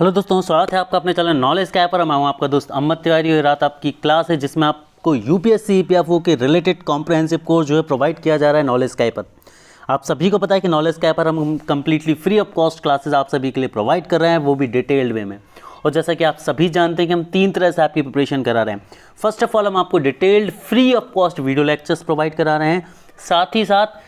Hello दोस्तों, स्वागत है आपका अपने चैनल नॉलेज स्काई पर। मैं हूं आपका दोस्त अहमद तिवारी और रात आपकी क्लास है जिसमें आपको यूपीएससी ईपीएफओ के रिलेटेड कॉम्प्रिहेंसिव कोर्स जो है प्रोवाइड किया जा रहा है नॉलेज स्काई पर। आप सभी को पता है कि नॉलेज स्काई पर हम completely free of cost classes आप सभी के लिए प्रोवाइड कर रहे हैं, वो भी डिटेल्ड वे में। और जैसा कि आप सभी जानते हैं कि हम 3 तरह से आपकी प्रिपरेशन करा रहे हैं। फर्स्ट ऑफ ऑल हम आपको detailed free of cost video lectures provide करा रहे हैं, साथ ही साथ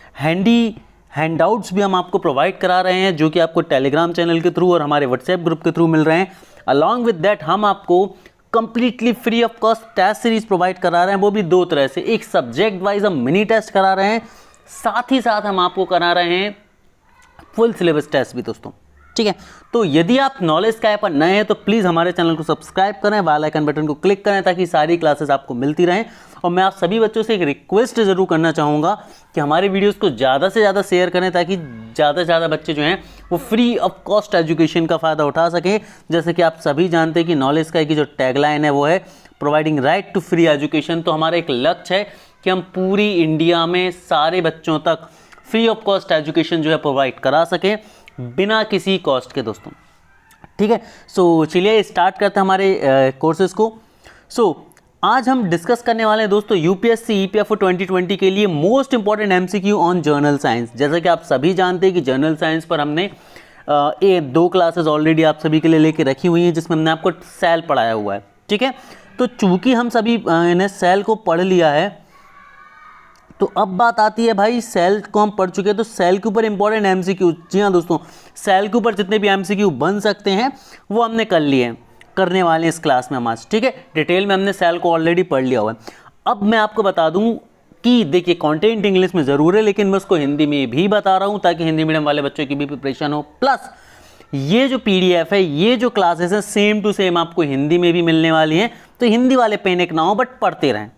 हैंडआउट्स भी हम आपको प्रोवाइड करा रहे हैं जो कि आपको टेलीग्राम चैनल के थ्रू और हमारे व्हाट्सएप ग्रुप के थ्रू मिल रहे हैं। अलॉन्ग विद दैट हम आपको completely free of cost test series provide करा रहे हैं, वो भी 2 तरह से। एक सब्जेक्ट वाइज हम मिनी टेस्ट करा रहे हैं, साथ ही साथ हम आपको करा रहे हैं फुल सिलेबस टेस्ट भी दोस्तों, ठीक है। तो यदि आप नॉलेज स्काई पर नए हैं तो प्लीज़ हमारे चैनल को सब्सक्राइब करें, बेल आइकन बटन को क्लिक करें ताकि सारी क्लासेस आपको मिलती रहें। और मैं आप सभी बच्चों से एक रिक्वेस्ट ज़रूर करना चाहूँगा कि हमारे वीडियोस को ज़्यादा से ज़्यादा शेयर करें ताकि ज़्यादा से ज़्यादा बच्चे जो हैं वो फ्री ऑफ कॉस्ट एजुकेशन का फ़ायदा उठा सकें। जैसे कि आप सभी जानते हैं कि नॉलेज स्काई की जो टैगलाइन है वो है providing right to free education. तो हमारा एक लक्ष्य है कि हम पूरी इंडिया में सारे बच्चों तक फ्री ऑफ कॉस्ट एजुकेशन जो है प्रोवाइड करा सकें बिना किसी कॉस्ट के दोस्तों, ठीक है। सो चलिए स्टार्ट करते हैं हमारे कोर्सेज को। आज हम डिस्कस करने वाले हैं दोस्तों यूपीएससी ईपीएफओ 2020 के लिए most important MCQ on journal science. जैसा कि आप सभी जानते हैं कि जर्नल साइंस पर हमने 2 क्लासेस ऑलरेडी आप सभी के लिए लेके रखी हुई हैं जिसमें हमने आपको सेल पढ़ाया हुआ है, ठीक है। तो चूंकि हम सभी ने सेल को पढ़ लिया है तो अब बात आती है भाई सेल को हम पढ़ चुके हैं तो सेल के ऊपर इंपॉर्टेंट एमसीक्यू। जी हाँ दोस्तों, सेल के ऊपर जितने भी एमसीक्यू बन सकते हैं वो हमने कर लिए हैं, करने वाले हैं इस क्लास में हम आज, ठीक है। डिटेल में हमने सेल को ऑलरेडी पढ़ लिया हुआ है। अब मैं आपको बता दूं कि देखिए कंटेंट इंग्लिश में ज़रूर है लेकिन मैं उसको हिंदी में भी बता रहा हूं ताकि हिंदी मीडियम वाले बच्चों की भी प्रिपरेशन हो। प्लस ये जो पीडीएफ है, ये जो क्लासेस हैं सेम टू सेम आपको हिंदी में भी मिलने वाली हैं, तो हिंदी वाले पैनिक ना हो बट पढ़ते रहें,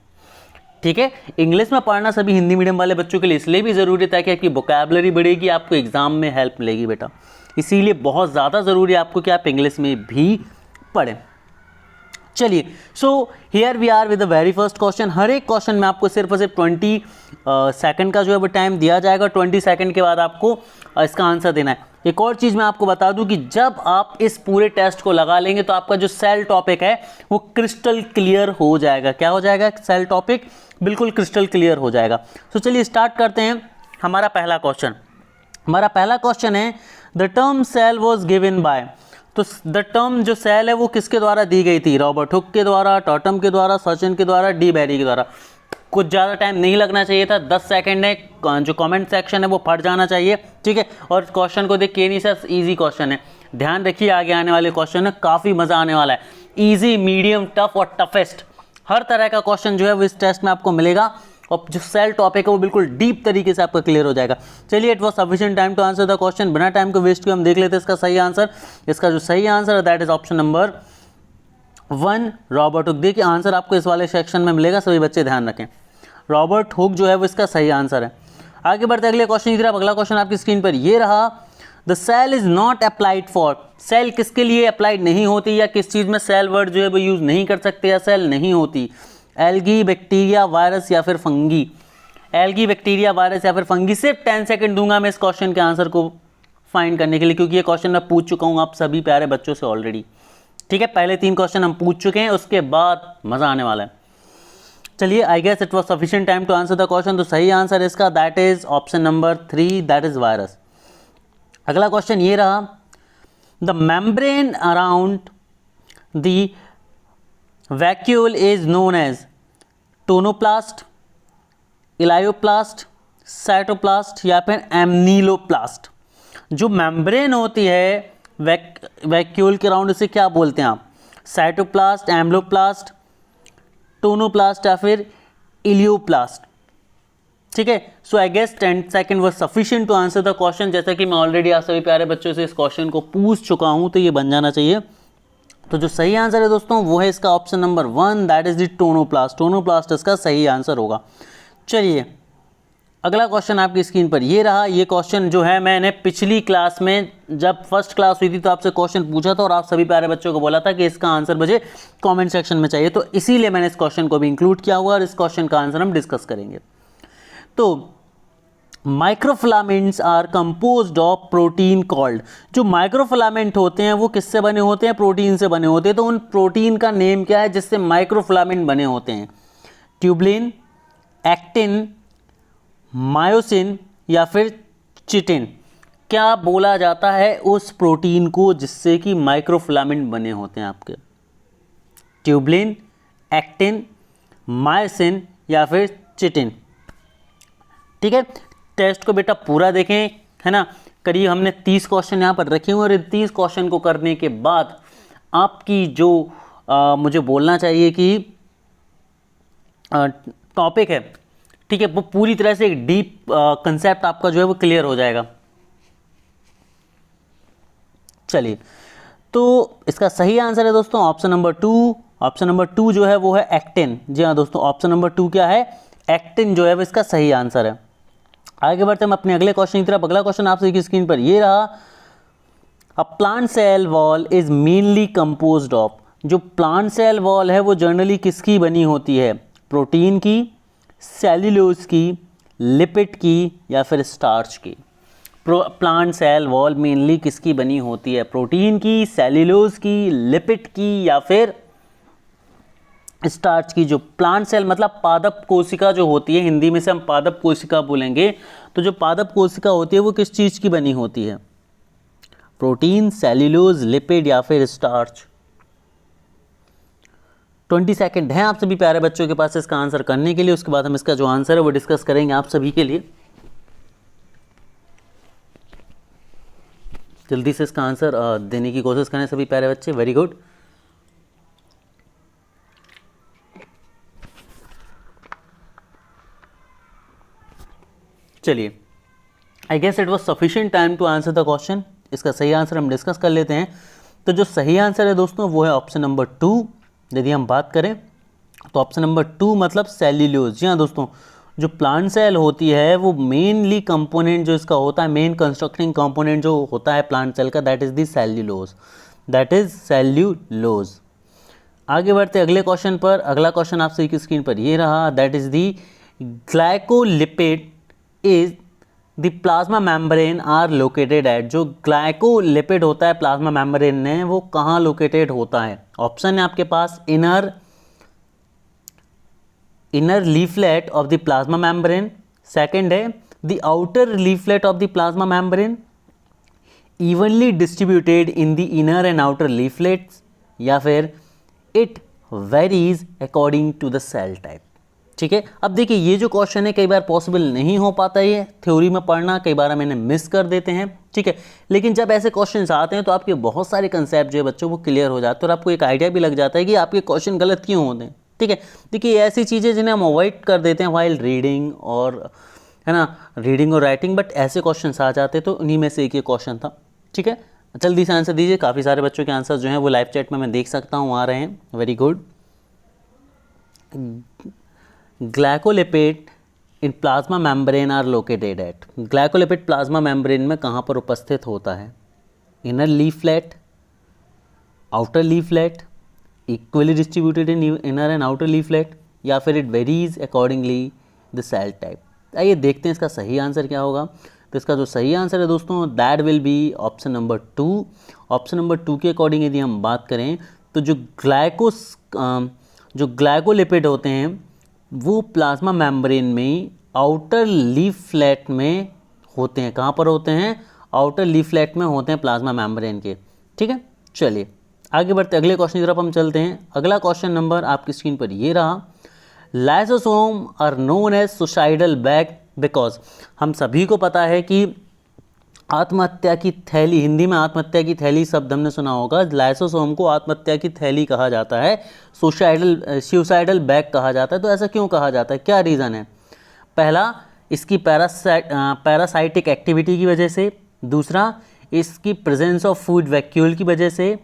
ठीक है। इंग्लिश में पढ़ना सभी हिंदी मीडियम वाले बच्चों के लिए इसलिए भी ज़रूरी है ताकि आपकी वोकैबुलरी बढ़ेगी, आपको एग्जाम में हेल्प मिलेगी बेटा। इसीलिए बहुत ज़्यादा ज़रूरी है आपको कि आप इंग्लिश में भी पढ़ें। चलिए, so here we are with the very first question. हर एक क्वेश्चन में आपको सिर्फ और सिर्फ 20 सेकंड का जो है वो टाइम दिया जाएगा। 20 सेकंड के बाद आपको इसका आंसर देना है। एक और चीज़ मैं आपको बता दूं कि जब आप इस पूरे टेस्ट को लगा लेंगे तो आपका जो सेल टॉपिक है वो क्रिस्टल क्लियर हो जाएगा। क्या हो जाएगा? सेल टॉपिक बिल्कुल क्रिस्टल क्लियर हो जाएगा। तो चलिए स्टार्ट करते हैं। हमारा पहला क्वेश्चन है the term cell was given by. तो द टर्म जो सेल है वो किसके द्वारा दी गई थी? रॉबर्ट हुक के द्वारा, टॉटम के द्वारा, सर्जन के द्वारा, डी बैरी के द्वारा। कुछ ज़्यादा टाइम नहीं लगना चाहिए था, 10 सेकंड है। जो कमेंट सेक्शन है वो फट जाना चाहिए, ठीक है। और क्वेश्चन को देख के नहीं सर इजी क्वेश्चन है, ध्यान रखिए आगे आने वाले क्वेश्चन है काफ़ी मज़ा आने वाला है। ईजी, मीडियम, टफ और टफेस्ट हर तरह का क्वेश्चन जो है वो इस टेस्ट में आपको मिलेगा और जो सेल टॉपिक है वो बिल्कुल डीप तरीके से आपका क्लियर हो जाएगा। चलिए, it was sufficient time to answer the question. बिना टाइम को वेस्ट किए हम देख लेते हैं इसका सही आंसर। इसका जो सही आंसर है that is option number 1 Robert Hooke. देखिए आंसर आपको इस वाले सेक्शन में मिलेगा, सभी बच्चे ध्यान रखें। रॉबर्ट हुक जो है वो इसका सही आंसर है। आगे बढ़ते अगले क्वेश्चन की तरफ। अगला क्वेश्चन आपकी स्क्रीन पर ये रहा, the cell is not applied for. Cell किसके लिए अप्लाइड नहीं होती या किस चीज़ में सेल वर्ड जो है वो यूज़ नहीं कर सकते या सेल नहीं होती? एल्गी, बैक्टीरिया, वायरस या फिर फंगी। एल्गी, बैक्टीरिया, वायरस या फिर फंगी। सिर्फ 10 सेकंड दूंगा मैं इस क्वेश्चन के आंसर को फाइंड करने के लिए क्योंकि ये क्वेश्चन मैं पूछ चुका हूँ आप सभी प्यारे बच्चों से ऑलरेडी, ठीक है। पहले 3 क्वेश्चन हम पूछ चुके हैं, उसके बाद मज़ा आने वाला है। चलिए, I guess it was sufficient time to answer the question. तो सही आंसर इसका that is option number 3 that is virus. अगला क्वेश्चन ये रहा, the membrane around the vacuole is known as tonoplast, elaioplast, cytoplast या फिर एमनीलोप्लास्ट। जो मेम्ब्रेन होती है वैक्यूल के अराउंड उसे क्या बोलते हैं आप? साइटोप्लास्ट, एम्लोप्लास्ट, टोनोप्लास्ट या फिर इलियोप्लास्ट, ठीक है। So I guess 10 second was sufficient to answer the question. जैसा कि मैं ऑलरेडी आप सभी प्यारे बच्चों से इस क्वेश्चन को पूछ चुका हूं तो ये बन जाना चाहिए। तो जो सही आंसर है दोस्तों वो है इसका option number 1 that is the tonoplast. Tonoplast इसका सही आंसर होगा। चलिए, अगला क्वेश्चन आपकी स्क्रीन पर ये रहा। ये क्वेश्चन जो है मैंने पिछली क्लास में जब फर्स्ट क्लास हुई थी तो आपसे क्वेश्चन पूछा था और आप सभी प्यारे बच्चों को बोला था कि इसका आंसर मुझे कमेंट सेक्शन में चाहिए, तो इसीलिए मैंने इस क्वेश्चन को भी इंक्लूड किया हुआ और इस क्वेश्चन का आंसर हम डिस्कस करेंगे। तो microfilaments are composed of protein called. जो माइक्रोफिलामेंट होते हैं वो किससे बने होते हैं? प्रोटीन से बने होते हैं। तो उन प्रोटीन का नेम क्या है जिससे माइक्रोफिलामेंट बने होते हैं? ट्यूबलिन, एक्टिन, मायोसिन या फिर चिटिन। क्या बोला जाता है उस प्रोटीन को जिससे कि माइक्रोफिलामेंट बने होते हैं आपके? ट्यूबलिन, एक्टिन, मायोसिन या फिर चिटिन। ठीक है, टेस्ट को बेटा पूरा देखें, है ना। करीब हमने 30 क्वेश्चन यहाँ पर रखे हुए और इन 30 क्वेश्चन को करने के बाद आपकी जो मुझे बोलना चाहिए कि टॉपिक है, ठीक है, वो पूरी तरह से एक डीप कंसेप्ट आपका जो है वो क्लियर हो जाएगा। चलिए, तो इसका सही आंसर है दोस्तों ऑप्शन नंबर 2। ऑप्शन नंबर 2 जो है वो है एक्टिन। जी हाँ दोस्तों, ऑप्शन नंबर 2 क्या है? एक्टिन जो है वो इसका सही आंसर है। आगे बढ़ते हम अपने अगले क्वेश्चन की तरफ। अगला क्वेश्चन आप सभी की स्क्रीन पर ये रहा। A plant cell wall is mainly composed of. जो प्लांट सेल वॉल है वो जनरली किसकी बनी होती है? प्रोटीन की, सेल्यूलोज की, लिपिड की या फिर स्टार्च की? प्लांट सेल वॉल मेनली किसकी बनी होती है? प्रोटीन की, सेल्यूलोज की, लिपिड की या फिर स्टार्च की? जो प्लांट सेल मतलब पादप कोशिका जो होती है, हिंदी में से हम पादप कोशिका बोलेंगे, तो जो पादप कोशिका होती है वो किस चीज़ की बनी होती है? प्रोटीन, सेल्यूलोज, लिपिड या फिर स्टार्च? 20 सेकेंड हैं आप सभी प्यारे बच्चों के पास इसका आंसर करने के लिए। उसके बाद हम इसका जो आंसर है वो डिस्कस करेंगे आप सभी के लिए। जल्दी से इसका आंसर देने की कोशिश करें सभी प्यारे बच्चे। Very good. चलिए, I guess it was sufficient time to answer the question. इसका सही आंसर हम डिस्कस कर लेते हैं। तो जो सही आंसर है दोस्तों वो है ऑप्शन नंबर 2। यदि हम बात करें तो ऑप्शन नंबर 2 मतलब सेल्यूलोज। जी हाँ दोस्तों, जो प्लांट सेल होती है वो मेनली कंपोनेंट जो इसका होता है, मेन कंस्ट्रक्टिंग कंपोनेंट जो होता है प्लांट सेल का, that is the cellulose, that is cellulose. आगे बढ़ते अगले क्वेश्चन पर। अगला क्वेश्चन आप सभी की स्क्रीन पर ये रहा। That is the glycolipid is the plasma membrane are located at. जो ग्लाइकोलिपिड होता है प्लाज्मा मेम्ब्रेन में, वो कहाँ लोकेटेड होता है? ऑप्शन है आपके पास inner leaflet of the plasma membrane, second है the outer leaflet of the plasma membrane, evenly distributed in the inner and outer leaflets, या फिर it varies according to the cell type. ठीक है, अब देखिए ये जो क्वेश्चन है कई बार पॉसिबल नहीं हो पाता है ये थ्योरी में पढ़ना, कई बार हम इन्हें मिस कर देते हैं। ठीक है, लेकिन जब ऐसे क्वेश्चंस आते हैं तो आपके बहुत सारे कंसेप्ट जो है बच्चों वो क्लियर हो जाते हैं और आपको एक आइडिया भी लग जाता है कि आपके क्वेश्चन गलत क्यों होते हैं। ठीक है, देखिए ऐसी चीज़ें जिन्हें हम अवॉइड कर देते हैं वाइल रीडिंग, और है ना, रीडिंग और राइटिंग, बट ऐसे क्वेश्चन आ जाते तो उन्हीं में से एक ये क्वेश्चन था। ठीक है, जल्दी से आंसर दीजिए। काफ़ी सारे बच्चों के आंसर जो हैं वो लाइव चैट में मैं देख सकता हूँ आ रहे हैं। Very good. Glycolipid in plasma membrane are located at. Glycolipid plasma membrane में कहाँ पर उपस्थित होता है? Inner leaflet, outer leaflet, equally distributed in inner and outer leaflet, या फिर it varies accordingly the cell type. आइए देखते हैं इसका सही आंसर क्या होगा। तो इसका जो सही आंसर है दोस्तों that will be option number 2। Option number 2 के अकॉर्डिंग यदि हम बात करें तो जो ग्लाइकोलिपिड होते हैं वो प्लाज्मा मेम्ब्रेन में आउटर लीफलेट में होते हैं। कहाँ पर होते हैं? आउटर लीफलेट में होते हैं प्लाज्मा मेम्ब्रेन के। ठीक है, चलिए आगे बढ़ते अगले क्वेश्चन की तरफ हम चलते हैं। अगला क्वेश्चन नंबर आपकी स्क्रीन पर ये रहा। Lysosome are known as suicidal bag because. हम सभी को पता है कि आत्महत्या की थैली, हिंदी में आत्महत्या की थैली शब्द हमने सुना होगा। लाइसोसोम को आत्महत्या की थैली कहा जाता है, सुसाइडल बैग कहा जाता है। तो ऐसा क्यों कहा जाता है, क्या रीज़न है? पहला, इसकी पैरासाइटिक एक्टिविटी की वजह से। दूसरा, इसकी प्रेजेंस ऑफ फूड वैक्यूल की वजह से,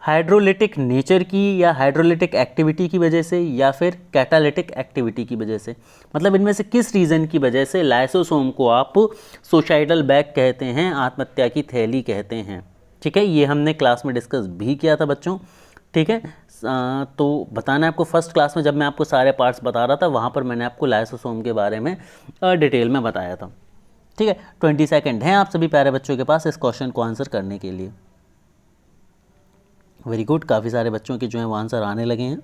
हाइड्रोलिटिक नेचर की या हाइड्रोलिटिक एक्टिविटी की वजह से, या फिर कैटालिटिक एक्टिविटी की वजह से। मतलब इनमें से किस रीज़न की वजह से लाइसोसोम को आप सुसाइडल बैग कहते हैं, आत्महत्या की थैली कहते हैं। ठीक है, ये हमने क्लास में डिस्कस भी किया था बच्चों। ठीक है। तो बताना है आपको फर्स्ट क्लास में जब मैं आपको सारे पार्ट्स बता रहा था, वहाँ पर मैंने आपको लाइसोसोम के बारे में डिटेल में बताया था। ठीक है, 20 सेकेंड हैं आप सभी प्यारे बच्चों के पास इस क्वेश्चन को आंसर करने के लिए। वेरी गुड, काफ़ी सारे बच्चों के जो है वो आंसर आने लगे हैं।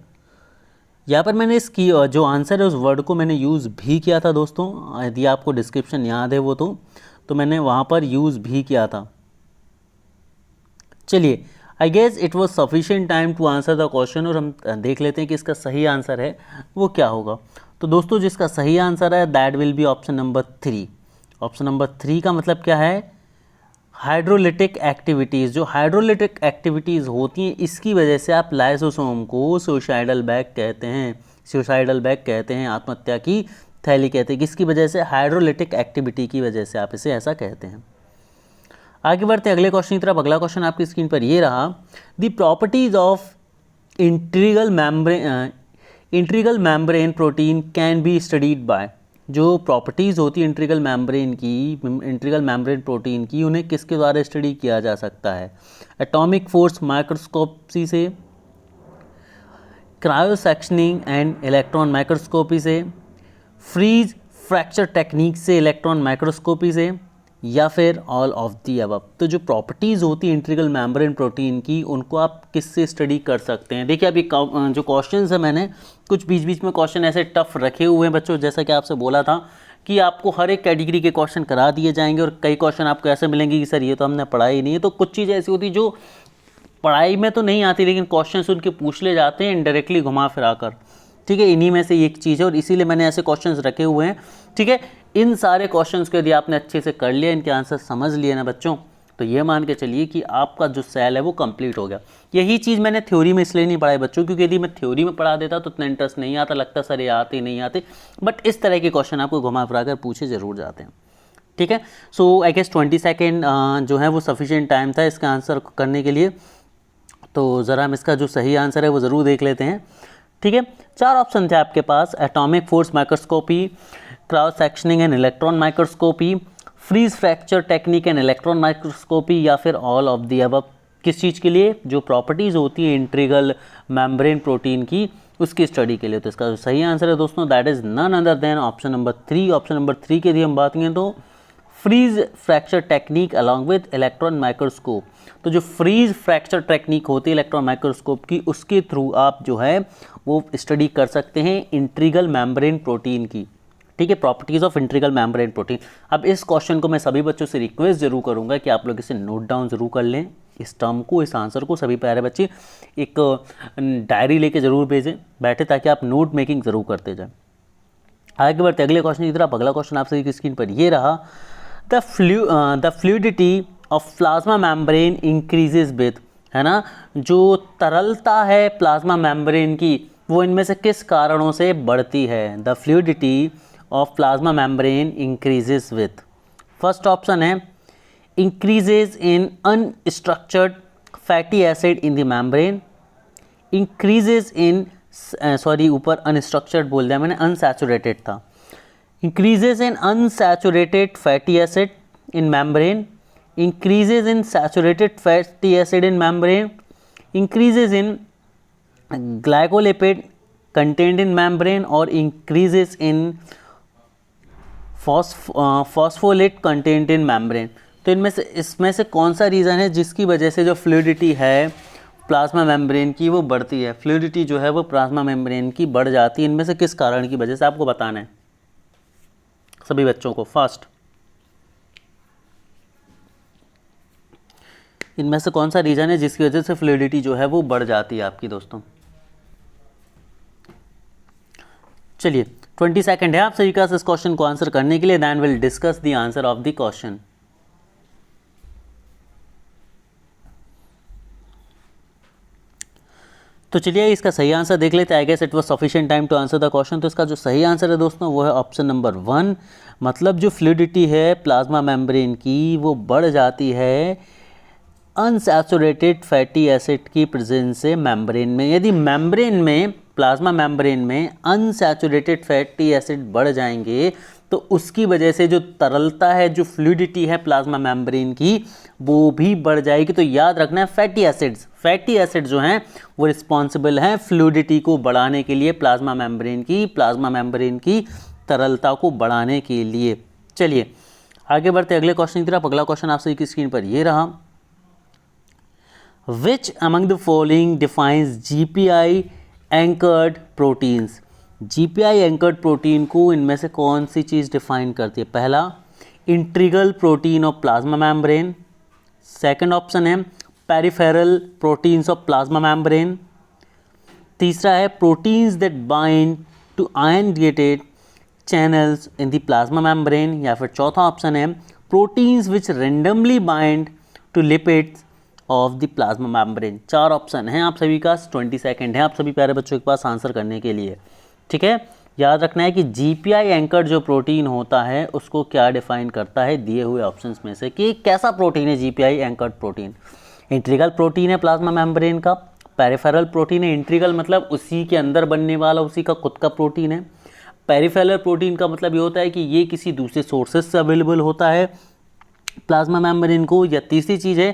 यहाँ पर मैंने इसकी जो आंसर है उस वर्ड को मैंने यूज़ भी किया था दोस्तों, यदि आपको डिस्क्रिप्शन याद है वो तो मैंने वहाँ पर यूज़ भी किया था। चलिए, I guess it was sufficient time to answer the question, और हम देख लेते हैं कि इसका सही आंसर है वो क्या होगा। तो दोस्तों जिसका सही आंसर है that will be option number 3। Option number 3 का मतलब क्या है, हाइड्रोलिटिक एक्टिविटीज़। जो हाइड्रोलिटिक एक्टिविटीज़ होती हैं इसकी वजह से आप लाइसोसोम को सुसाइडल बैग कहते हैं, सुसाइडल बैग कहते हैं, आत्महत्या की थैली कहते हैं। किसकी वजह से, हाइड्रोलिटिक एक्टिविटी की वजह से आप इसे ऐसा कहते हैं। आगे बढ़ते हैं अगले क्वेश्चन की तरफ। अगला क्वेश्चन आपकी स्क्रीन पर ये रहा, the properties of integral membrane protein can be studied by. जो प्रॉपर्टीज़ होती है इंट्रीगल मेम्ब्रेन प्रोटीन की, उन्हें किसके द्वारा स्टडी किया जा सकता है। एटॉमिक फोर्स माइक्रोस्कोपी से, क्रायोसेक्शनिंग एंड इलेक्ट्रॉन माइक्रोस्कोपी से, फ्रीज फ्रैक्चर टेक्निक से, इलेक्ट्रॉन माइक्रोस्कोपी से, या फिर ऑल ऑफ दी अबव। तो जो प्रॉपर्टीज़ होती है इंट्रीगल मेम्ब्रेन प्रोटीन की, उनको आप किससे स्टडी कर सकते हैं। देखिए अभी जो क्वेश्चंस है, मैंने कुछ बीच बीच में क्वेश्चन ऐसे टफ रखे हुए हैं बच्चों, जैसा कि आपसे बोला था कि आपको हर एक कैटेगरी के क्वेश्चन करा दिए जाएंगे, और कई क्वेश्चन आपको ऐसे मिलेंगे कि सर ये तो हमने पढ़ा ही नहीं है। तो कुछ चीज़ ऐसी होती जो पढ़ाई में तो नहीं आती, लेकिन क्वेश्चन उनके पूछ ले जाते हैं इनडायरेक्टली घुमा फिरा कर। ठीक है, इन्हीं में से एक चीज़ है, और इसीलिए मैंने ऐसे क्वेश्चंस रखे हुए हैं। ठीक है, इन सारे क्वेश्चंस को यदि आपने अच्छे से कर लिया, इनके आंसर समझ लिए ना बच्चों, तो ये मान के चलिए कि आपका जो सेल है वो कंप्लीट हो गया। यही चीज़ मैंने थ्योरी में इसलिए नहीं पढ़ाई बच्चों, क्योंकि यदि मैं थ्योरी में पढ़ा देता तो उतना इंटरेस्ट नहीं आता, लगता सर ये आते नहीं आते, बट इस तरह के क्वेश्चन आपको घुमा फिरा कर पूछे जरूर जाते हैं। ठीक है, सो आई गेस 20 सेकेंड जो है वो सफिशिएंट टाइम था इसका आंसर करने के लिए। तो ज़रा हम इसका जो सही आंसर है वो ज़रूर देख लेते हैं। ठीक है, 4 ऑप्शन थे आपके पास, atomic force microscopy, cross sectioning and electron microscopy, freeze fracture technique and electron microscopy, या फिर ऑल ऑफ दी अबव। किस चीज़ के लिए, जो प्रॉपर्टीज़ होती है इंट्रीगल मेम्ब्रेन प्रोटीन की, उसकी स्टडी के लिए। तो इसका जो सही आंसर है दोस्तों that is none other than option number 3। Option number 3 के लिए हम बात करें तो freeze fracture technique along with electron microscope. तो जो फ्रीज फ्रैक्चर टेक्निक होती है इलेक्ट्रॉन माइक्रोस्कोप की, उसके थ्रू आप जो है वो स्टडी कर सकते हैं इंट्रीगल मेम्ब्रेन प्रोटीन की। ठीक है, properties of integral membrane protein. अब इस क्वेश्चन को मैं सभी बच्चों से रिक्वेस्ट जरूर करूंगा कि आप लोग इसे नोट डाउन जरूर कर लें, इस टर्म को, इस आंसर को। सभी प्यारे बच्चे एक डायरी लेके जरूर भेजें बैठे, ताकि आप नोट मेकिंग जरूर करते जाएं। आगे बढ़ते अगले क्वेश्चन की तरफ। अगला क्वेश्चन आप सभी की स्क्रीन पर ये रहा, the fluidity of plasma membrane increases with, है ना, जो तरलता है प्लाज्मा मेम्ब्रेन की वो इनमें से किस कारणों से बढ़ती है। The fluidity of plasma membrane increases with, first option है increases in unsaturated fatty acid in the membrane, increases in ऊपर अनस्ट्रक्चर्ड बोल दिया मैंने, अनसैचुरेटेड था, increases in unsaturated fatty acid in membrane, increases in saturated fatty acid in membrane, increases in glycolipid contained in membrane, और increases in phospholate contained in membrane। तो इसमें से कौन सा रीज़न है जिसकी वजह से जो फ्लूइडिटी है प्लाज्मा मेम्ब्रेन की वो बढ़ती है, फ्लूइडिटी जो है वो प्लाज्मा मेम्ब्रेन की बढ़ जाती है, इनमें से किस कारण की वजह से आपको बताना है सभी बच्चों को। फर्स्ट, इनमें से कौन सा रीजन है जिसकी वजह से फ्लूइडिटी जो है वो बढ़ जाती है आपकी दोस्तों। चलिए 20 सेकेंड है आप सभी का इस क्वेश्चन को आंसर करने के लिए, then will discuss the answer of the question. तो चलिए इसका सही आंसर देख लेते हैं। I guess it was sufficient time to answer the question. तो इसका जो सही आंसर है दोस्तों वो है ऑप्शन नंबर 1, मतलब जो फ्लूइडिटी है प्लाज्मा मेम्ब्रेन की वो बढ़ जाती है अनसैचुरेटेड फैटी एसिड की प्रेजेंस से मेम्ब्रेन में। यदि मेम्ब्रेन में, प्लाज्मा मेम्ब्रेन में अनसैचुरेटेड फैटी एसिड बढ़ जाएंगे तो उसकी वजह से जो तरलता है, जो फ्लूइडिटी है प्लाज्मा मेम्ब्रेन की, वो भी बढ़ जाएगी। तो याद रखना है फैटी एसिड जो हैं वो रिस्पॉन्सिबल हैं फ्लूइडिटी को बढ़ाने के लिए, प्लाज्मा मेम्ब्रेन की तरलता को बढ़ाने के लिए। चलिए आगे बढ़ते अगले क्वेश्चन की तरफ। अगला क्वेश्चन आप सभी की स्क्रीन पर ये रहा, which among the following defines GPI anchored proteins. GPI anchored protein को इनमें से कौन सी चीज़ डिफाइन करती है? पहला, integral protein of plasma membrane. Second option है peripheral proteins of plasma membrane. तीसरा है proteins that bind to ion related channels in the plasma membrane. या फिर चौथा ऑप्शन है proteins which randomly bind to lipids of the plasma membrane. 4 option हैं आप सभी का, 20 सेकेंड है आप सभी प्यारे बच्चों के पास आंसर करने के लिए। ठीक है, याद रखना है कि जीपीआई एंकर्ड जो प्रोटीन होता है उसको क्या डिफाइन करता है दिए हुए ऑप्शंस में से, कि कैसा प्रोटीन है GPI anchored protein. Integral protein है प्लाज्मा मेम्ब्रेन का, पेरिफेरल प्रोटीन है। इंट्रीगल मतलब उसी के अंदर बनने वाला, उसी का खुद का प्रोटीन है। पेरिफेरल प्रोटीन का मतलब ये होता है कि ये किसी दूसरे सोर्सेज से अवेलेबल होता है प्लाज्मा मेम्ब्रेन को। या तीसरी चीज़ है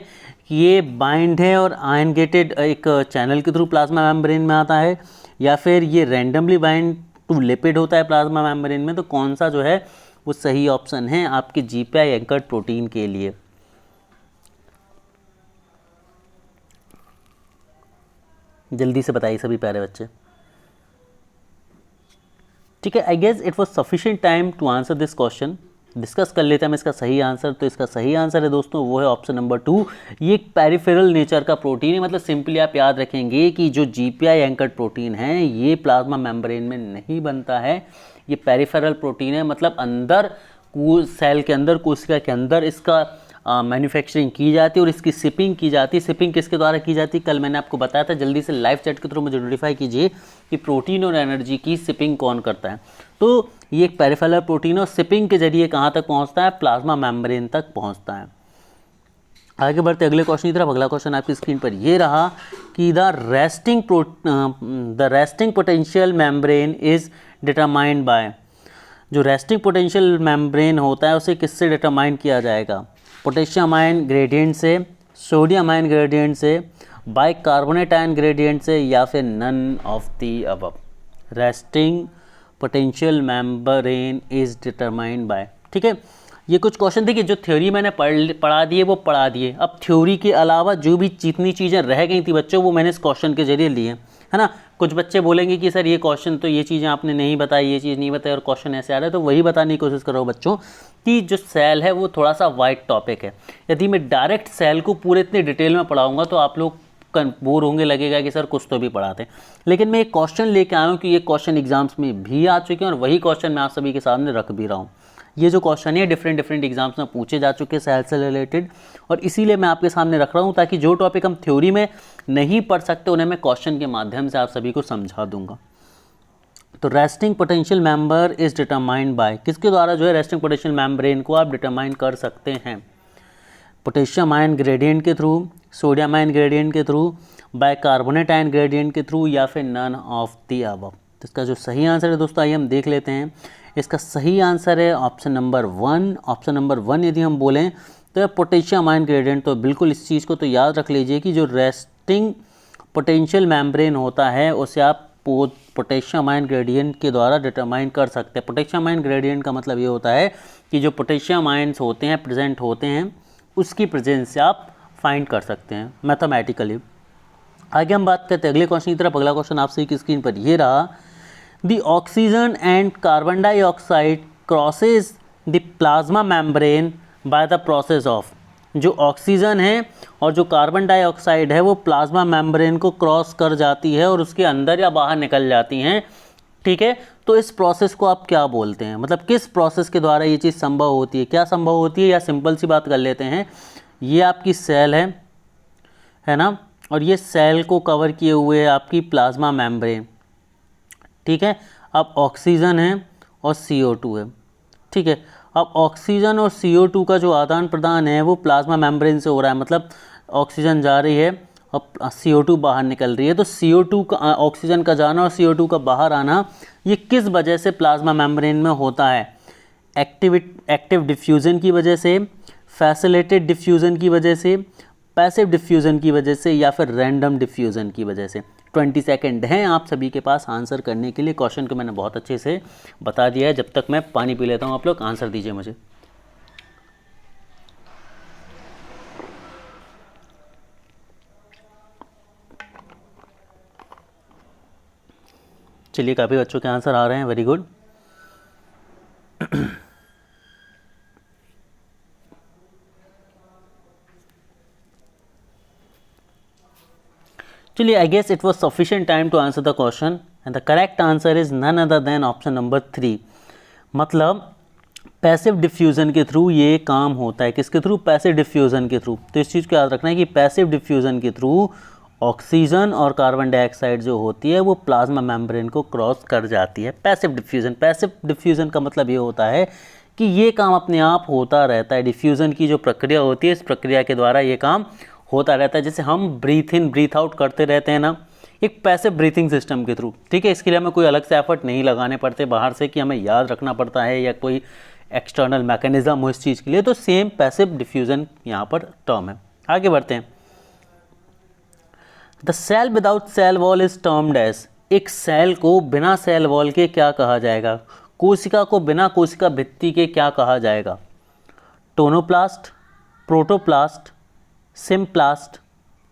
कि ये बाइंड है और आयन गेटेड एक चैनल के थ्रू प्लाज्मा मेम्ब्रेन में आता है। या फिर ये रैंडमली बाइंड टू लिपिड होता है प्लाज्मा मेम्ब्रेन में। तो कौन सा जो है वो सही ऑप्शन है आपके जीपीआई एंकर्ड प्रोटीन के लिए? जल्दी से बताइए सभी प्यारे बच्चे। ठीक है, I guess it was sufficient time to answer this question. Discuss कर लेते हैं हम इसका सही आंसर। तो इसका सही आंसर है दोस्तों वो है ऑप्शन नंबर 2। ये एक पेरिफेरल नेचर का प्रोटीन है। मतलब सिंपली आप याद रखेंगे कि जो जीपीआई एंकर्ड प्रोटीन है ये प्लाज्मा मेम्ब्रेन में नहीं बनता है, ये पेरिफेरल प्रोटीन है। मतलब अंदर सेल के अंदर, कोशिका के अंदर इसका मैन्युफैक्चरिंग की जाती है और इसकी शिपिंग की जाती है। शिपिंग किसके द्वारा की जाती है? कल मैंने आपको बताया था। जल्दी से लाइव चैट के थ्रू मुझे नोटिफाई कीजिए कि प्रोटीन और एनर्जी की शिपिंग कौन करता है। तो ये एक पेरिफेरल प्रोटीन और शिपिंग के जरिए कहाँ तक पहुँचता है? प्लाज्मा मेम्ब्रेन तक पहुँचता है। आगे बढ़ते अगले क्वेश्चन की तरफ। अगला क्वेश्चन आपकी स्क्रीन पर ये रहा कि the resting potential membrane is determined by. जो रेस्टिंग पोटेंशियल मेम्ब्रेन होता है उसे किससे डिटरमाइन किया जाएगा? पोटेशियम आयन ग्रेडियंट से, सोडियम आयन ग्रेडियंट से, बाइकार्बोनेट आयन ग्रेडियंट से, या फिर none of the above. Resting potential membrane is determined by. ठीक है, ये कुछ क्वेश्चन देखिए जो थ्योरी मैंने पढ़ा दिए वो पढ़ा दिए। अब थ्योरी के अलावा जो भी जितनी चीज़ें रह गई थी बच्चों वो मैंने इस क्वेश्चन के जरिए लिए, है ना। कुछ बच्चे बोलेंगे कि सर ये क्वेश्चन तो ये चीज़ें आपने नहीं बताई, ये चीज़ नहीं बताई और क्वेश्चन ऐसे आ रहा है। तो वही बताने की कोशिश करो बच्चों कि जो सेल है वो थोड़ा सा वाइड टॉपिक है। यदि मैं डायरेक्ट सेल को पूरे इतने डिटेल में पढ़ाऊँगा तो आप लोग बोर होंगे, लगेगा कि सर कुछ तो भी पढ़ाते हैं। लेकिन मैं एक क्वेश्चन लेके आया हूँ कि ये क्वेश्चन एग्जाम्स में भी आ चुके हैं और वही क्वेश्चन मैं आप सभी के सामने रख भी रहा हूँ। ये जो क्वेश्चन है डिफरेंट एग्जाम्स में पूछे जा चुके हैं सेल से रिलेटेड, और इसीलिए मैं आपके सामने रख रहा हूँ ताकि जो टॉपिक हम थ्योरी में नहीं पढ़ सकते उन्हें मैं क्वेश्चन के माध्यम से आप सभी को समझा दूंगा। तो resting potential member is determined bye, किसके द्वारा जो है रेस्टिंग पोटेंशियल मेम्ब्रेन को आप डिटरमाइन कर सकते हैं? पोटेशियम आयन ग्रेडियंट के थ्रू, सोडियम आयन ग्रेडियंट के थ्रू, बाइकार्बोनेट आयन ग्रेडियंट के थ्रू, या फिर नन ऑफ द अबव। तो इसका जो सही आंसर है दोस्तों आइए हम देख लेते हैं। इसका सही आंसर है ऑप्शन नंबर 1। ऑप्शन नंबर 1 यदि हम बोलें तो पोटेशियम आयन ग्रेडियंट। तो बिल्कुल इस चीज़ को तो याद रख लीजिए कि जो रेस्टिंग पोटेंशियल मेम्ब्रेन होता है उसे आप पोटेशियम आयन ग्रेडियंट के द्वारा डिटरमाइन कर सकते हैं। पोटेशियम आयन ग्रेडियंट का मतलब ये होता है कि जो पोटेशियम आयन्स होते हैं प्रेजेंट होते हैं उसकी प्रेजेंस से आप फाइंड कर सकते हैं मैथमेटिकली। आगे हम बात करते हैं अगले क्वेश्चन की तरफ। अगला क्वेश्चन आप सभी की स्क्रीन पर ये रहा, the oxygen and carbon dioxide crosses the plasma membrane by the process of. जो ऑक्सीजन है और जो कार्बन डाइऑक्साइड है वो प्लाज्मा मेम्ब्रेन को क्रॉस कर जाती है और उसके अंदर या बाहर निकल जाती हैं। ठीक है, तो इस प्रोसेस को आप क्या बोलते हैं? मतलब किस प्रोसेस के द्वारा ये चीज़ संभव होती है? क्या संभव होती है? या सिंपल सी बात कर लेते हैं, ये आपकी सेल है ना, और ये सेल को कवर किए हुए है आपकी प्लाज्मा मेम्ब्रेन। ठीक है, अब ऑक्सीजन है और CO2 है। ठीक है, अब ऑक्सीजन और CO2 का जो आदान प्रदान है वो प्लाज्मा मेम्ब्रेन से हो रहा है। मतलब ऑक्सीजन जा रही है और CO2 बाहर निकल रही है। तो CO2 का ऑक्सीजन का जाना और CO2 का बाहर आना ये किस वजह से प्लाज्मा मेम्ब्रेन में होता है? एक्टिव डिफ्यूज़न की वजह से, फैसिलिटेटेड डिफ्यूज़न की वजह से, पैसिव डिफ्यूज़न की वजह से, या फिर रैंडम डिफ्यूज़न की वजह से। 20 सेकेंड हैं आप सभी के पास आंसर करने के लिए। क्वेश्चन को मैंने बहुत अच्छे से बता दिया है। जब तक मैं पानी पी लेता हूँ आप लोग आंसर दीजिए मुझे। चलिए, काफ़ी बच्चों के आंसर आ रहे हैं, वेरी गुड। चलिए, I guess it was sufficient time to answer the question and the correct answer is none other than option number 3। मतलब पैसिव डिफ्यूज़न के थ्रू ये काम होता है। किसके थ्रू? पैसिव डिफ्यूज़न के थ्रू। तो इस चीज़ को याद रखना है कि पैसिव डिफ्यूज़न के थ्रू ऑक्सीजन और कार्बन डाइऑक्साइड जो होती है वो प्लाज्मा मेम्ब्रेन को क्रॉस कर जाती है। पैसिव डिफ्यूज़न का मतलब ये होता है कि ये काम अपने आप होता रहता है। डिफ्यूज़न की जो प्रक्रिया होती है, इस प्रक्रिया के द्वारा ये काम होता रहता है। जैसे हम ब्रीथ इन ब्रीथ आउट करते रहते हैं ना, एक पैसिव ब्रीथिंग सिस्टम के थ्रू, ठीक है। इसके लिए हमें कोई अलग से एफर्ट नहीं लगाने पड़ते बाहर से कि हमें याद रखना पड़ता है या कोई एक्सटर्नल मैकेनिज्म हो इस चीज़ के लिए। तो सेम पैसिव डिफ्यूज़न यहाँ पर टर्म है। आगे बढ़ते हैं। The cell without cell wall is termed as. एक सेल को बिना सेल वॉल के क्या कहा जाएगा? कोशिका को बिना कोशिका भित्ति के क्या कहा जाएगा? टोनोप्लास्ट, प्रोटोप्लास्ट, सिम्प्लास्ट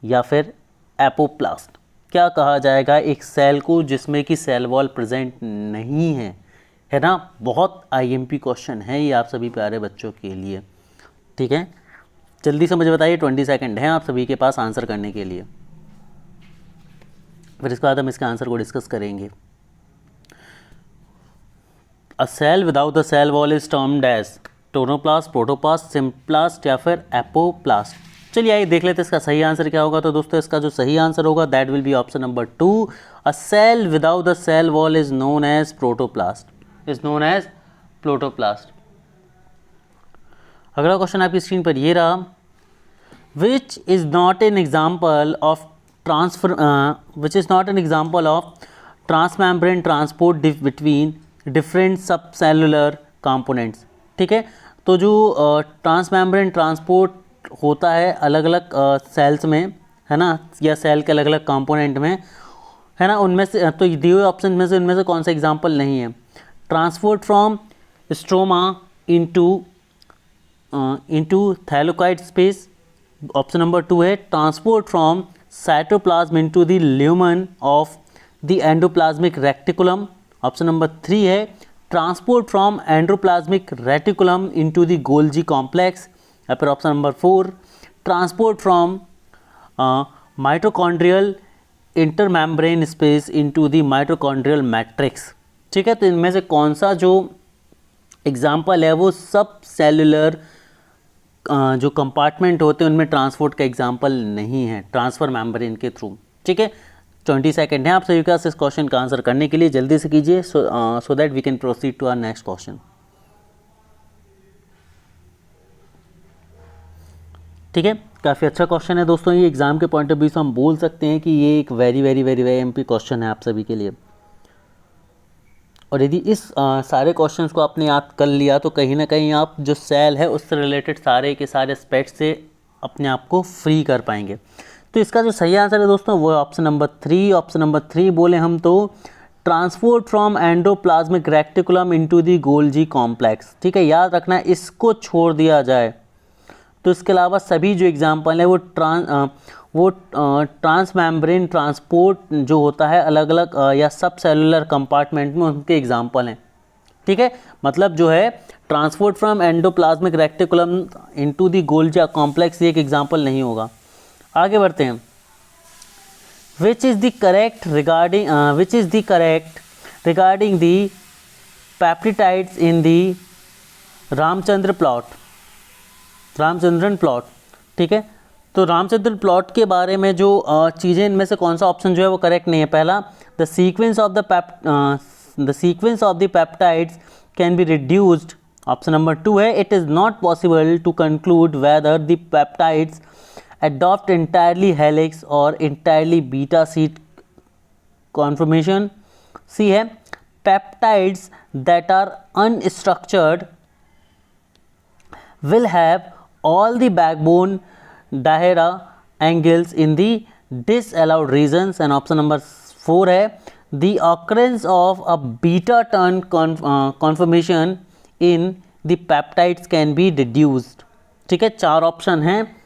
या फिर एपोप्लास्ट। क्या कहा जाएगा एक सेल को जिसमें कि सेल वॉल प्रेजेंट नहीं है ना। बहुत आईएमपी क्वेश्चन है ये आप सभी प्यारे बच्चों के लिए, ठीक है। जल्दी से मुझे बताइए, 20 सेकंड हैं आप सभी के पास आंसर करने के लिए। फिर इसके बाद हम इसके आंसर को डिस्कस करेंगे। A cell without the cell wall is termed as tonoplast, protoplast, symplast या फिर एपोप्लास्ट। चलिए आइए देख लेते हैं इसका सही आंसर क्या होगा। तो दोस्तों इसका जो सही आंसर होगा that will be option number 2। A cell without the cell wall is known as protoplast, is known as protoplast. अगला क्वेश्चन आपकी स्क्रीन पर ये रहा। Which is not an example of transmembrane transport between different subcellular components. ठीक है, तो जो transmembrane transport होता है अलग अलग सेल्स में, है ना, या सेल के अलग अलग कंपोनेंट में, है ना, उनमें से तो दिए हुए ऑप्शन में से उनमें से कौन सा एग्जाम्पल नहीं है? Transport from stroma into thylakoid space, option number 2 है। Transport from cytoplasm into the lumen of the endoplasmic reticulum, option number 3 है। Transport from endoplasmic reticulum into the Golgi complex, या फिर option number 4 transport from mitochondrial intermembrane space into the mitochondrial matrix. ठीक है, तो इनमें से कौन सा जो एग्जाम्पल है वो सब सेलुलर जो कंपार्टमेंट होते हैं उनमें ट्रांसपोर्ट का एग्जाम्पल नहीं है ट्रांसफर मेम्ब्रेन के थ्रू। ठीक है, 20 सेकेंड है आप सभी के पास इस क्वेश्चन का आंसर करने के लिए। जल्दी से कीजिए so that we can proceed to our next question. ठीक है, काफ़ी अच्छा क्वेश्चन है दोस्तों। ये एग्जाम के पॉइंट ऑफ व्यू से हम बोल सकते हैं कि ये एक very very very very MP question है आप सभी के लिए। और यदि इस सारे क्वेश्चंस को आपने याद कर लिया तो कहीं ना कहीं आप जो सेल है उससे रिलेटेड सारे के सारे एस्पेक्ट से अपने आप को फ्री कर पाएंगे। तो इसका जो सही आंसर है दोस्तों वो है ऑप्शन नंबर 3। ऑप्शन नंबर 3 बोले हम तो transport from endoplasmic reticulum into the Golgi complex. ठीक है, याद रखना है, इसको छोड़ दिया जाए तो इसके अलावा सभी जो एग्जाम्पल है वो ट्रांसमेम्ब्रेन ट्रांसपोर्ट जो होता है अलग अलग या सब सेलुलर कंपार्टमेंट में उनके एग्जाम्पल हैं। ठीक है, मतलब जो है transport from endoplasmic reticulum into the Golgi complex एक एग्जाम्पल नहीं होगा। आगे बढ़ते हैं। Which is the correct regarding the peptides in the Ramachandran plot. ठीक है, तो रामचंद्रन प्लॉट के बारे में जो चीज़ें, इनमें से कौन सा ऑप्शन जो है वो करेक्ट नहीं है? पहला, the sequence of the peptides can be reduced, option number 2 है। It is not possible to conclude whether the peptides adopt entirely helix or entirely beta sheet conformation. C है, peptides that are unstructured will have all the backbone Dahera angles in the disallowed regions, and option number 4 है the occurrence of a beta turn conformation in the peptides can be deduced। ठीक है, 4 option हैं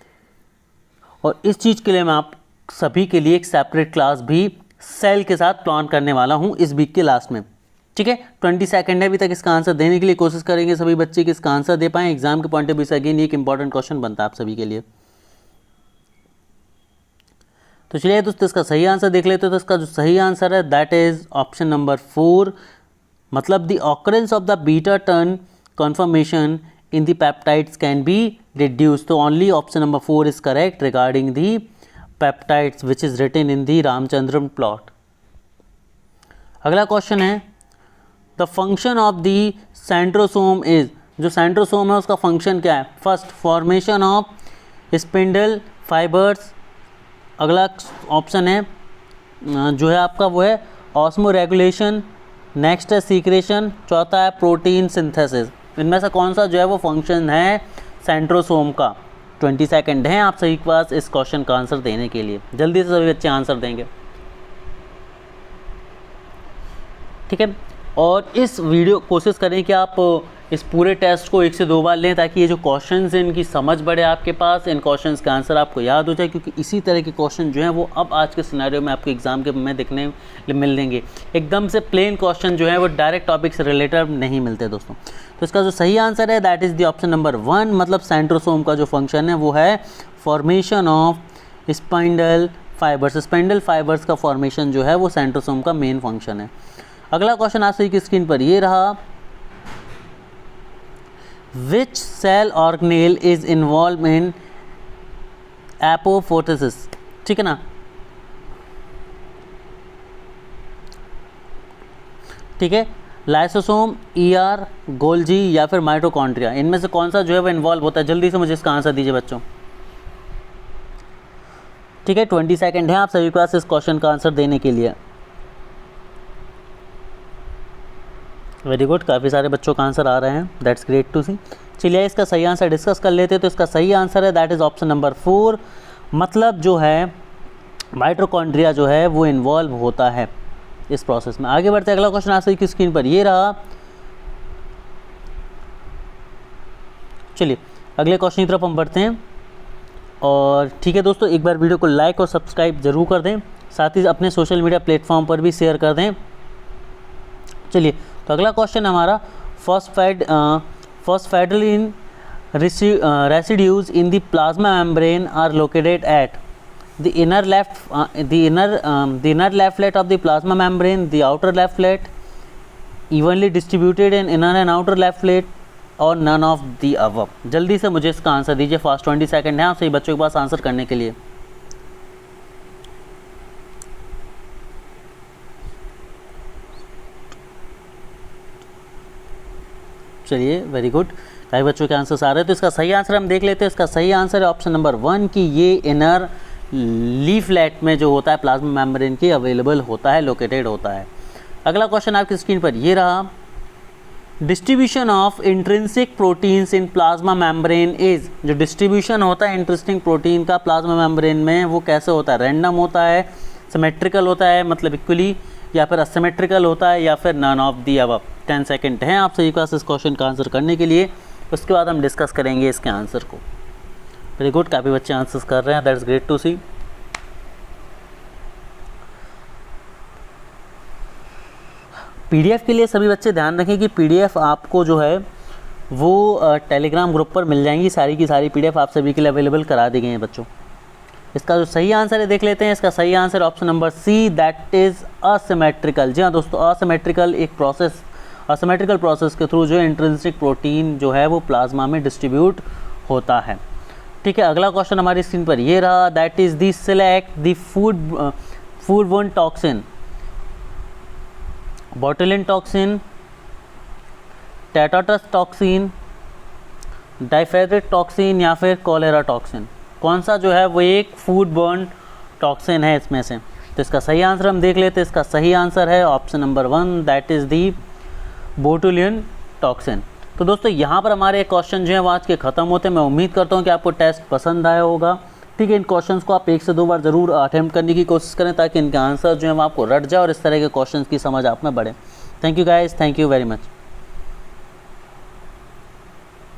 और इस चीज़ के लिए मैं आप सभी के लिए एक सेपरेट क्लास भी सेल के साथ प्लान करने वाला हूँ इस वीक के लास्ट में। ठीक है, 20 सेकंड है अभी तक इसका आंसर देने के लिए, कोशिश करेंगे सभी बच्चे कि इसका आंसर दे पाएँ। एग्जाम के पॉइंट ऑफ व्यू से अगेन एक इंपॉर्टेंट क्वेश्चन बनता है आप सभी के लिए। तो चलिए दोस्तों इसका सही आंसर देख लेते हैं। तो इसका जो सही आंसर है दैट इज ऑप्शन नंबर 4, मतलब the occurrence of the beta turn conformation in the peptides can be reduce. तो only option number 4 is correct regarding the peptides which is written in the Ramachandran plot. अगला क्वेश्चन है the function of the centrosome is, जो centrosome है उसका function क्या है? First, formation of spindle fibres. अगला ऑप्शन है जो है आपका वो है ऑस्मो रेगुलेशन। नेक्स्ट है सीक्रेशन। चौथा है प्रोटीन सिंथेसिस। इनमें से कौन सा जो है वो फंक्शन है सेंट्रोसोम का? 20 सेकंड हैं आप सभी के पास इस क्वेश्चन का आंसर देने के लिए। जल्दी से सभी बच्चे आंसर देंगे। ठीक है, और इस वीडियो कोशिश करें कि आप इस पूरे टेस्ट को 1 से 2 बार लें ताकि ये जो क्वेश्चंस हैं इनकी समझ बढ़े आपके पास, इन क्वेश्चंस का आंसर आपको याद हो जाए, क्योंकि इसी तरह के क्वेश्चन जो हैं वो अब आज के सिनेरियो में आपको एग्जाम के में देखने मिल लेंगे। एकदम से प्लेन क्वेश्चन जो है वो डायरेक्ट टॉपिक से रिलेटेड नहीं मिलते दोस्तों। तो इसका जो सही आंसर है that is the option number 1, मतलब सेंट्रोसोम का जो फंक्शन है वो है formation of spindle fibres. Spindle fibres का फॉर्मेशन जो है वो सेंट्रोसोम का मेन फंक्शन है। अगला क्वेश्चन आप सभी की स्क्रीन पर ये रहा, which cell organelle is involve in apoptosis. ठीक है ना, ठीक है, लाइसोसोम, ईआर, गोल्जी या फिर माइटोकॉन्ड्रिया, इनमें से कौन सा जो है वो इन्वॉल्व होता है? जल्दी से मुझे इसका आंसर दीजिए बच्चों। ठीक है, 20 सेकंड है आप सभी के पास इस क्वेश्चन का आंसर देने के लिए। वेरी गुड, काफ़ी सारे बच्चों का आंसर आ रहे हैं, दैट्स ग्रेट टू सी। चलिए इसका सही आंसर डिस्कस कर लेते हैं। तो इसका सही आंसर है दैट इज़ ऑप्शन नंबर 4, मतलब जो है माइटोकॉन्ड्रिया जो है वो इन्वॉल्व होता है इस प्रोसेस में। आगे बढ़ते अगला क्वेश्चन आप सभी की स्क्रीन पर ये रहा। चलिए अगले क्वेश्चन की तरफ हम बढ़ते हैं। और ठीक है दोस्तों, एक बार वीडियो को लाइक और सब्सक्राइब जरूर कर दें, साथ ही अपने सोशल मीडिया प्लेटफॉर्म पर भी शेयर कर दें। चलिए तो अगला क्वेश्चन हमारा phosphatidyl residues in the plasma membrane are located at the inner left plate of the plasma membrane, the outer left plate, evenly distributed in inner and outer left plate, और none of the above। जल्दी से मुझे इसका answer दीजिए, fast 20 second है आप सही बच्चों के पास आंसर करने के लिए। चलिए वेरी गुड, कई बच्चों के आंसर्स आ रहे हैं। तो इसका सही आंसर हम देख लेते हैं। इसका सही आंसर है ऑप्शन नंबर 1 कि ये इनर लीफलेट में जो होता है प्लाज्मा मेम्ब्रेन के अवेलेबल होता है, लोकेटेड होता है। अगला क्वेश्चन आपकी स्क्रीन पर ये रहा, distribution of intrinsic proteins in plasma membrane is. जो डिस्ट्रीब्यूशन होता है इंट्रिंसिक प्रोटीन का प्लाज्मा मेम्ब्रेन में वो कैसे होता है? रैंडम होता है, सिमेट्रिकल होता है मतलब इक्वली, या फिर असिमेट्रिकल होता है, या फिर none of the above. 10 second हैं आप सभी के पास इस क्वेश्चन का आंसर करने के लिए, उसके बाद हम डिस्कस करेंगे इसके आंसर को। वेरी गुड, काफ़ी बच्चे आंसर्स कर रहे हैं, that's great to see. PDF के लिए सभी बच्चे ध्यान रखें कि पीडीएफ आपको जो है वो टेलीग्राम ग्रुप पर मिल जाएंगी, सारी की सारी पीडीएफ आप सभी के लिए अवेलेबल करा दी गई हैं बच्चों। इसका जो सही आंसर है देख लेते हैं। इसका सही answer option number C, that is asymmetrical. जी हाँ दोस्तों, असिमेट्रिकल एक प्रोसेस, असिमेट्रिकल प्रोसेस के थ्रू जो है इंट्रिंसिक प्रोटीन जो है वो प्लाज्मा में डिस्ट्रीब्यूट होता है। ठीक है, अगला क्वेश्चन हमारी स्क्रीन पर ये रहा, that is the select the foodborne toxin, botulin toxin, tetanus toxin, diphtheric toxin या फिर कोलेरा टॉक्सिन। कौन सा जो है वो एक फूडबोर्न टॉक्सिन है इसमें से? तो इसका सही आंसर हम देख लेते हैं। इसका सही आंसर है option number 1, that is the botulin toxin. तो दोस्तों यहाँ पर हमारे क्वेश्चन जो है वो आज के ख़त्म होते हैं। मैं उम्मीद करता हूँ कि आपको टेस्ट पसंद आया होगा। ठीक है, इन क्वेश्चंस को आप 1 से 2 बार ज़रूर अटेम्प्ट करने की कोशिश करें ताकि इनके आंसर जो है वो आपको रट जाए और इस तरह के क्वेश्चंस की समझ आप में बढ़े। Thank you guys, thank you very much.